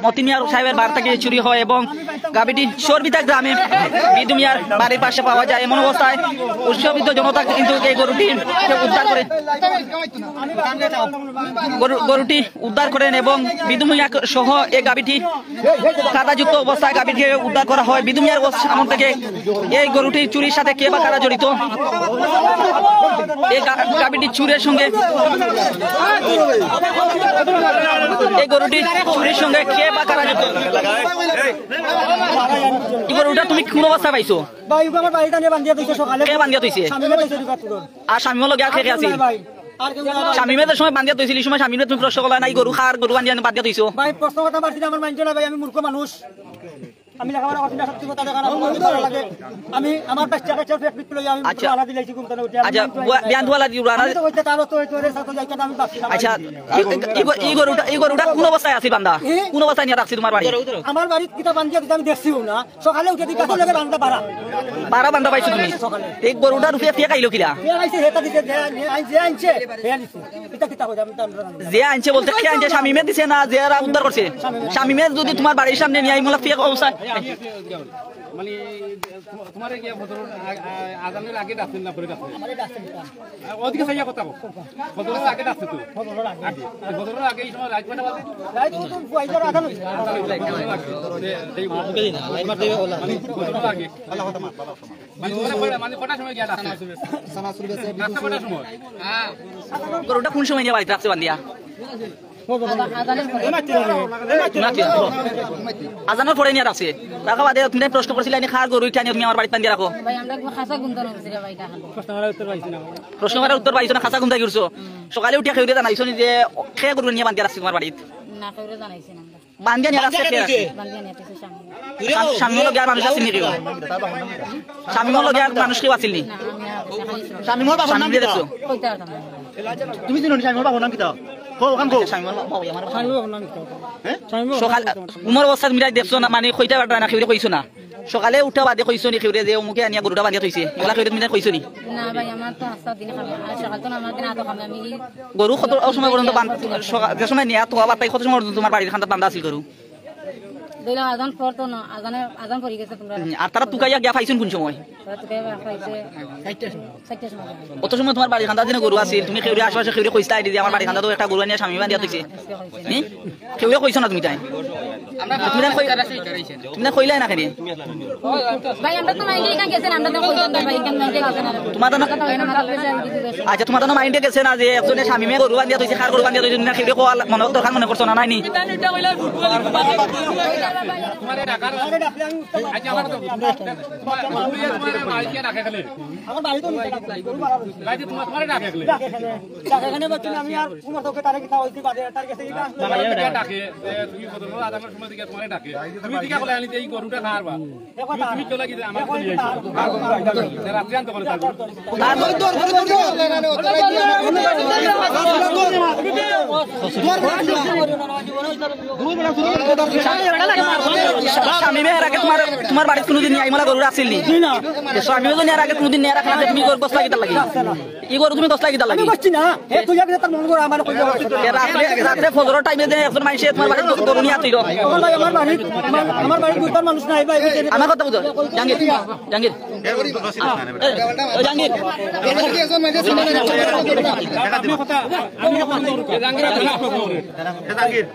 মতিন মিয়া সাহেবের বাড়ি থেকে চুরি হয় এবং গাবিটি সরবিতা গ্রামে বিদু মিয়ার বাড়ির পাশে পাওয়া যায়। এমন অবস্থায় উৎসবিত জনতা কিন্তু এই গরুটি উদ্ধার করে গরুটি উদ্ধার করেন এবং বিদু মিয়া সহ এই গাবিটি কাদাযুক্ত অবস্থায় গাবিটি উদ্ধার করা হয়। বিদু মিয়ার আমল থেকে এই গরুটি চুরির সাথে কে বা কারা জড়িত, এই গাবিটি চুরির সঙ্গে এই গরুটি চুরির সঙ্গে কে বা কারা জড়িত, এই গরুটা তুমি কোন অবস্থায় পাইছো? কে বান্ধিয়া থৈছে? আর স্বামী লগে কে আছে? স্বামীমের সময় বান্ধিয়া থৈছিল, সময় স্বামীমে তুমি প্রশ্ন করলা নাই গরু খার গরু বান্ধিয়া থৈছো? ভাই প্রশ্ন কথা পারছি আমার মাইন্ড না ভাই, আমি মূর্খ মানুষ, আমি লেখাপড়া করছি না, সত্যি কথা দেখা না লাগে। আমি আমার বাচ্চাকে চেক পিট লই আমি আলা দিলাইছি ঘুমতানে উঠে। আচ্ছা বিয়ান ধোয়ালা দিউ রানা। তো হইতে তার তো তোরে সাথে যাইতা আমি বাচ্চা। আচ্ছা এই গরুটা কোন অবস্থায় আছে বান্দা? কোন অবস্থায় নিয়ে রাখছি তোমার বাড়ি? আমার বাড়ি কিটা বান্ধিয়া দিতে আমি দেখছিও না, সকালে উঠে দিকা লাগে বান্দা বাড়া বান্দা পাইছো তুমি? এই গরুটা রুফিয়া ফিয়া খাইলো কিলা? কে আইছে হেতা দিতে যে আইছে হে দিছে কিটা কিটা কই আমি তো যে আইছে বলতে কে আইছে? স্বামীমে দিছে না যে উদ্ধার করছে? স্বামীমে যদি তোমার বাড়ির সামনে নিয়ে আই মোলা ফিয়া অবস্থা মানে তোমার কি ফজর আজানের আগে ডাকছেন না পরে ডাকছেন? ওদিকে সাইয়া কথা কও। ফজরের আগে ডাকছে তো? ফজরের আগে এই সময় রাত কয়টা বাজে? রাত তো পয়সা আধান হইছে। এই মুখে দিনা লাইন মারতে হবে মানে ফজরের আগে আল্লাহ কথা মার মানে কটা সময় গিয়া ডাকছে? সানা শুরু হইছে ডাকছে কটা সময়? হ্যাঁ গরুটা কোন সময় নিয়ে বাড়িতে রাখছে বান্ধিয়া? আজানের পরে নিয়ে রাখছে। রাখা বাদে তুমি প্রশ্ন করছিলে খার গরু কেন তুমি আমার বাড়িতে বান্ধিয়া রাখো? প্রশ্ন করার উত্তর পাইছো না, খাসা ঘুমতা গেছো। সকালে উঠিয়া খেয়ে জানাইছো যে খেয়ে গরু নিয়ে বান্ধিয়া রাখছি তোমার বাড়িতে? বান্ধিয়া নিয়ে রাখছে স্বামী লগে আর মানুষ আসেন নি? কেউ স্বামী লগে আর মানুষ কেউ আসেন নি? স্বামী দেখছো তুমি? চিনো স্বামী বাবুর নাম কিতা? উমর অবস্থা তুমি দেখছো না, মানে কইটা বাটা না খেউরে কইছো না? সকালে উঠা বাদে কইছো নি খেউরে যে অমুকে আনিয়া গরুটা বান্ধিয়া থইছে? এগুলা খেউরে তুমি কইছো নি? গরু কত সময় পর্যন্ত যে সময় নিয়া তো আবার তাই কত সময় পর্যন্ত তোমার বাড়ির খান্তা বান্ধা আছিল গরু? আর তারা তুকাইয়া গিয়া পাইছেন কোন সময়? কত সময় তোমার বাড়ি খান্দা দিনে গরু আছিল? তুমি খেউরে আশপাশে খেউরে কইছা যে আমার বাড়ি খান্দা তো একটা গরু নিয়ে স্বামী বান্ধিয়া থইছে? খেউরে কইছো না তুমি? তাই তুমি কইলাই না? খেয়ে আচ্ছা তোমার তো মাইন্ডে গেছে না যে একজনে স্বামী মেয়ে গরু বান্ধিয়া থইছে, খার গরু বান্ধিয়া থইছে, না খেউরে কোয়া মনে দরকার মনে করছো না? নাই নি স্বামী মেয়ের আগে তোমার বাড়িতে কোনোদিন নিয়ে আইমলা গরু আসছিল নি? স্বামী মেয়ের আগে কোনোদিন নিয়ে রাখা তুমি গরু গছলা কিতা লাগি? এই গরু তুমি গছলা কিতা লাগি? রাত্রে ফজরের টাইমে যে একজন মানুষ তোমার বাড়িতে গরু নিয়ে আসছিল? আমার কথা বুঝো জাহাঙ্গীর, জাহাঙ্গীর জাহাঙ্গীর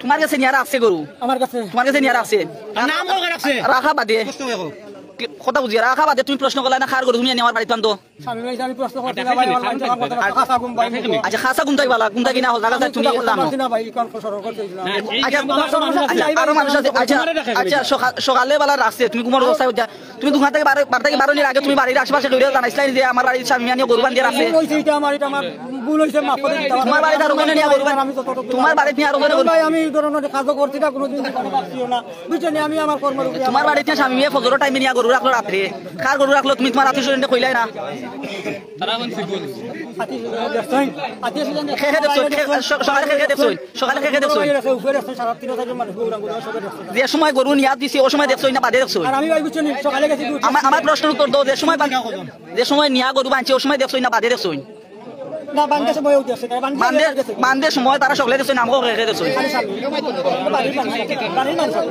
তোমার কাছে নিয়ে আসছে গরু? আমার কাছে তোমার কাছে নিয়ে আসছে রাখা বাদে কথা বুঝি রাখা বাদে তুমি প্রশ্ন করলা না খার গরু তুমি আমার বাড়িতে আনতো? আচ্ছা খাসা গুমতাই বালা গুমতা কিনা হল জায়গা তুমি আরো মানুষ আছে। আচ্ছা সকালে বেলা রাখছে তুমি কুমার অবস্থায় তুমি দুঘা থেকে বারোনির আগে তুমি বাড়ির আশেপাশে জানাইছিলেন যে আমার বাড়ির স্বামী নিয়ে গরু বান্ধিয়ে রাখছে? তোমার বাড়িতে আরো কোনে নিয়ে গরু? তোমার বাড়িতে নিয়ে আরো কোনে গরু? আমি ধরনের কাজ করছি না কোনোদিন, আমি আমার কর্ম। তোমার বাড়িতে স্বামী মেয়ে ফজরের টাইমে নিয়ে গরু রাখলো রাত্রে, খার গরু রাখলো তুমি তোমার আত্মীয় স্বজনকে কইলাই না? যে সময় গরু নিয়ে দিছি ও সময় দেখছো না বাদে দেখছো? আমার প্রশ্নের উত্তর দাও, যে সময় নিয়া গরু বানছে ও সময় দেখছো না বাদে দেখছো? না বান্ধে সময় উঠেছে বান্ধের সময় তারা সকলে দেখছেন নামও খেয়ে দেখছেন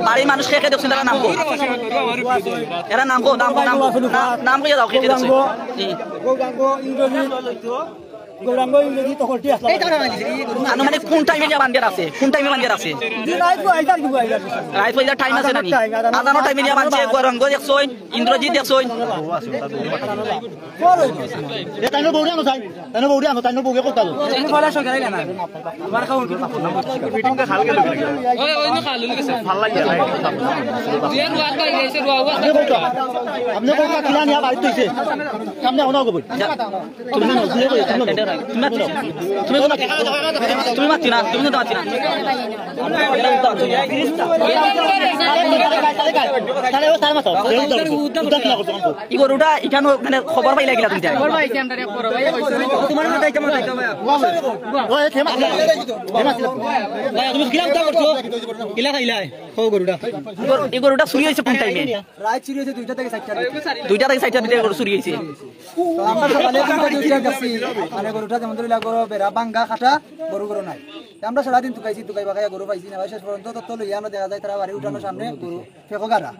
বাড়ির মানুষ খেয়ে দেখছেন তারা নামবো এরা নামবো নাম খেয়ে যাও খেয়ে দেখছেন গৌরাঙ্গ ইংরেজি তো হলটি আসলে আনুমানিক কোন টাইমে যা বান্দিয়ার আছে কোন টাইমে বান্দিয়ার আছে রাইট পয়দা টাইম আছে নানি আজানোর টাইমে নিয়ে বানছে গৌরাঙ্গ দেখছই ইন্দ্রজিৎ দেখছই তাইনো বউরে আনো চাই তাইনো বউকে কথা দাও তুমি বলা সকালে না তোমার খাও মিটিংটা খাল গেল ওই ওই খাল গেছে ভাল লাগে দুই রাত পাই গেছে রুয়া আপনি বউটা কিলা নিয়া বাড়ি তুইছে সামনে আনো গো তুমি মাতি না তুমি তো মাতি না ই গরুটা এখানে মানে খবর পাইলা গিলা তুমি তোমার মাথায় কেমন থাকতো তুমি কিলা উঠা করছো কিলা খাইলাই খাও গরুটা এই গরুটা চুরি হয়েছে কোন টাইমে রাত চুরি হয়েছে 2টা থেকে 2টা থেকে 4টা ভিতরে গরু চুরি হয়েছে আমরা সকালে 2টা গেছি মানে গরুটা যেমন ধরে লাগো বেড়া বাঙ্গা খাটা গরু নাই আমরা সারাদিন তুকাই বাগায় গরু পাইছি না শেষ পর্যন্ত তত লইয়া আমরা দেখা যায় তারা বাড়ি উঠানোর সামনে গরু ফেকো গাড়া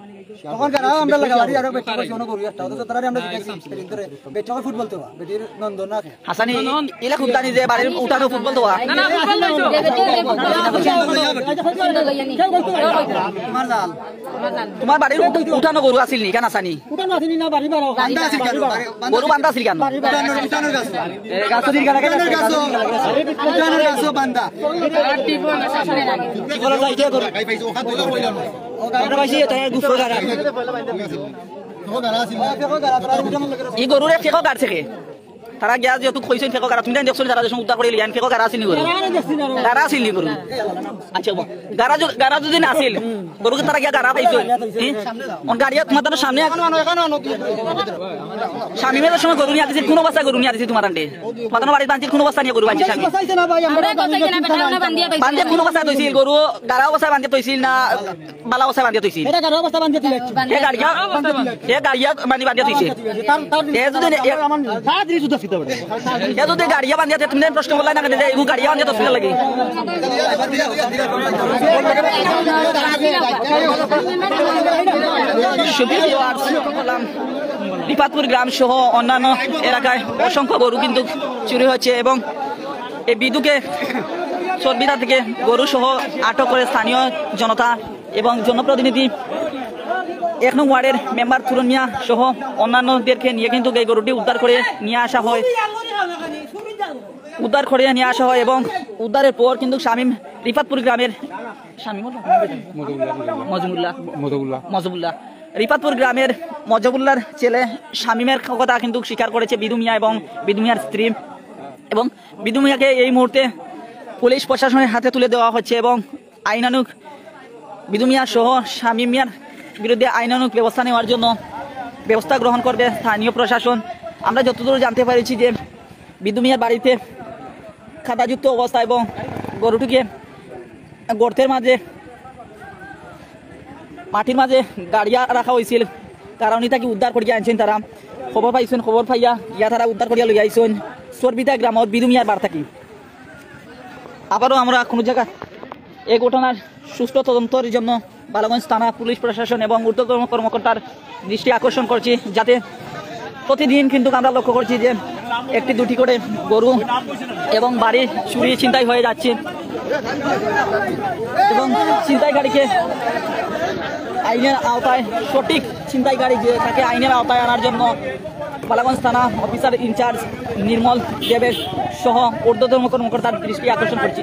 তখন গাড়া আমরা লাগা বাড়ি আর বেটা পাইছি অন্য গরু একটা তো তারা আমরা শিখাইছি ভিতরে বেটা ফুটবল তো বেটির নন্দন না হাসানি ইলা খুদানি যে বাড়ির উঠানো ফুটবল তো না না ফুটবল লইছো তোমার বাড়ির উঠানো গরু আছিল নি কেন আসানি উঠানো আসেনি না বাড়ি বাড়ো বান্দা আছে কেন গরু বান্ধা আছিল কেন উঠানোর গাছ গাছদির গালা উঠানোর গাছ বান্দা কি বলা যায় গরু ভাই পাইছো ওখান থেকে বইলাম আমরা পাইছি তার গুফর গাড়া ই গরুরে ফেকো গাড়ছে কে তারা গিয়া যেহেতু কইছেন ফেকো গাড়া তুমি দেখছো তারা যখন উদ্ধার করে লিয়ান ফেকো গাড়া আছিল নি গরু গাড়া আছিল নি গরু আচ্ছা গাড়া যদি না আছিল গরুকে তারা গিয়া গাড়া পাইছো অন গাড়িয়া তোমার তার সামনে স্বামী মেয়ের সময় গরু নিয়ে আসছে কোন অবস্থা গরু নিয়ে আসছে তোমার আন্ডে তোমার বাড়ির বাঞ্চির কোন অবস্থা নিয়ে গরু বাঞ্চির স্বামী বান্ধে কোন অবস্থা তৈছিল গরু গাড়া অবস্থা বান্ধে তৈছিল না বালা অবস্থা বান্ধে তৈছিল এটা গাড়া অবস্থা বান্ধে দিলে এ গাড়িয়া মানে বান্ধে তৈছে এ যদি গাড়িয়া বান্ধে তুমি প্রশ্ন করলাই না যে এই গাড়িয়া বান্ধে তৈছিল লাগে রিফাতপুর গ্রাম সহ অন্যান্য এলাকায় অসংখ্য গরু কিন্তু চুরি হচ্ছে এবং এই বিদ্যুকে চর্বিদা থেকে গরু সহ আটক করে স্থানীয় জনতা এবং জনপ্রতিনিধি 1 নং ওয়ার্ডের মেম্বার তুরন মিয়া সহ অন্যান্যদেরকে নিয়ে কিন্তু এই গরুটি উদ্ধার করে নিয়ে আসা হয় এবং উদ্ধারের পর কিন্তু শামীম রিফাতপুর গ্রামের মজবুল্লাহ রিফাতপুর গ্রামের মজবুল্লাহর ছেলে শামীমের কথা কিন্তু স্বীকার করেছে বিদু মিয়া এবং বিদু মিয়ার স্ত্রী এবং বিদু মিয়াকে এই মুহূর্তে পুলিশ প্রশাসনের হাতে তুলে দেওয়া হচ্ছে এবং আইনানুগ বিদু মিয়া সহ শামীম মিয়ার বিরুদ্ধে আইনানুগ ব্যবস্থা নেওয়ার জন্য ব্যবস্থা গ্রহণ করবে স্থানীয় প্রশাসন। আমরা যতদূর জানতে পেরেছি যে বিদু মিয়ার বাড়িতে খাতাযুক্ত অবস্থা এবং গরুটিকে গর্তের মাঝে মাটির মাঝে গাড়িয়া রাখা হয়েছিল কারণ তাকে উদ্ধার করিয়া আনছেন তারা খবর পাইয়া তারা উদ্ধার করিয়া লইয়া আইছেন চর্বিতা গ্রামত বিদু মিয়ার বার থাকি। আবারও আমরা কোনো জায়গা এই ঘটনার সুষ্ঠু তদন্তের জন্য বালাগঞ্জ থানা পুলিশ প্রশাসন এবং ঊর্ধ্বতন কর্মকর্তার দৃষ্টি আকর্ষণ করছি যাতে প্রতিদিন কিন্তু আমরা লক্ষ্য করছি যে 1-2টি করে গরু এবং বাড়ি চুরি ছিনতাই হয়ে যাচ্ছে এবং ছিনতাইকারীকে আইনের আওতায় সঠিক ছিনতাইকারী যে তাকে আইনের আওতায় আনার জন্য বালাগঞ্জ থানা অফিসার ইনচার্জ নির্মল দেবের সহ ঊর্ধ্বতন কর্মকর্তার দৃষ্টি আকর্ষণ করছি।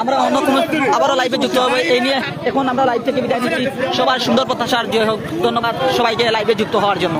আমরা অন্য কোনো আবারও লাইভে যুক্ত হবে এই নিয়ে এখন আমরা লাইভ থেকে বিদায় নিচ্ছি। সবার সুন্দর প্রত্যাশার জয় হোক। ধন্যবাদ সবাইকে লাইভে যুক্ত হওয়ার জন্য।